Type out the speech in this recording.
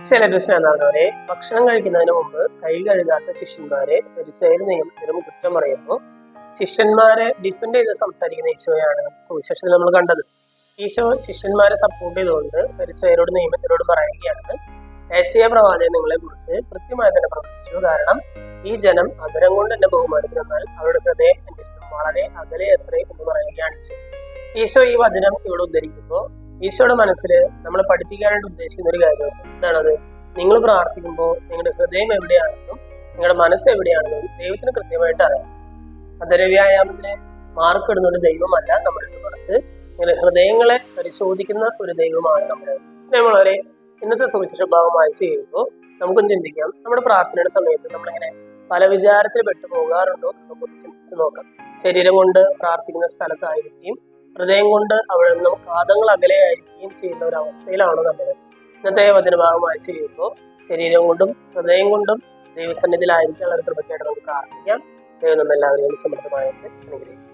ശിഷ്യന്മാരെ ഭക്ഷണം കഴിക്കുന്നതിന് മുമ്പ് കൈ കഴുകാത്ത ശിഷ്യന്മാരെ ഫരിസയർ നിയമത്തിനും കുറ്റം പറയുന്നു. ശിഷ്യന്മാരെ ഡിഫെൻഡ് ചെയ്ത് സംസാരിക്കുന്ന ഈശോയാണ് സുവിശേഷത്തിൽ നമ്മൾ കണ്ടത്. ഈശോ ശിഷ്യന്മാരെ സപ്പോർട്ട് ചെയ്തുകൊണ്ട് ഫരിസയരോട് നിയമത്തിനോട് പറയുകയാണ്, ഏശയ്യാ പ്രവാചകൻ നിങ്ങളെ കുറിച്ച് കൃത്യമായി തന്നെ പ്രവചിച്ചു. കാരണം ഈ ജനം അധരം കൊണ്ട് എന്നെ ബഹുമാനിക്കുന്നാൽ അവരുടെ ഹൃദയം എന്നിൽ നിന്നും വളരെ അകലെ എത്രേ എന്ന് പറയുകയാണ് ഈശോ. ഈശോ ഈ വചനം ഇവിടെ ഉദ്ധരിക്കുമ്പോൾ ഈശോയുടെ മനസ്സിൽ നമ്മൾ പഠിപ്പിക്കാനായിട്ട് ഉദ്ദേശിക്കുന്ന ഒരു കാര്യമുണ്ട്. എന്താണത്? നിങ്ങൾ പ്രാർത്ഥിക്കുമ്പോൾ നിങ്ങളുടെ ഹൃദയം എവിടെയാണെന്നും നിങ്ങളുടെ മനസ്സ് എവിടെയാണെന്നും ദൈവത്തിന് കൃത്യമായിട്ട് അറിയാം. അധരവ്യായാമത്തിന് മാർക്ക് ഇടുന്ന ഒരു ദൈവമല്ല നമ്മളിൽ, മറിച്ച് നിങ്ങളുടെ ഹൃദയങ്ങളെ പരിശോധിക്കുന്ന ഒരു ദൈവമാണ് നമ്മുടെ. സ്നേഹമുള്ളവരെ, ഇന്നത്തെ സുവിശേഷ ഭാഗം വായിച്ചു കഴിയുമ്പോൾ നമുക്കൊന്ന് ചിന്തിക്കാം, നമ്മുടെ പ്രാർത്ഥനയുടെ സമയത്ത് നമ്മളിങ്ങനെ പല വിചാരത്തിൽ പെട്ടു പോകാറുണ്ടോ? നമുക്കൊന്ന് ചിന്തിച്ച് നോക്കാം. ശരീരം കൊണ്ട് പ്രാർത്ഥിക്കുന്ന സ്ഥലത്തായിരിക്കും, ഹൃദയം കൊണ്ട് അവിടെ നിന്നും കാതങ്ങൾ അകലെയായിരിക്കുകയും ചെയ്യുന്ന ഒരു അവസ്ഥയിലാണ് നമ്മൾ. ഇന്നത്തെ വചനഭാഗം വായിച്ചു കഴിയുമ്പോൾ ശരീരം കൊണ്ടും ഹൃദയം കൊണ്ടും ദൈവസന്നിധിയിലായിരിക്കാനുള്ള ഒരു കൃപയ്ക്കായിട്ട് നമുക്ക് പ്രാർത്ഥിക്കാം. ദൈവം നമ്മെല്ലാവരെയും സമൃദ്ധമായിട്ട് അനുഗ്രഹിക്കും.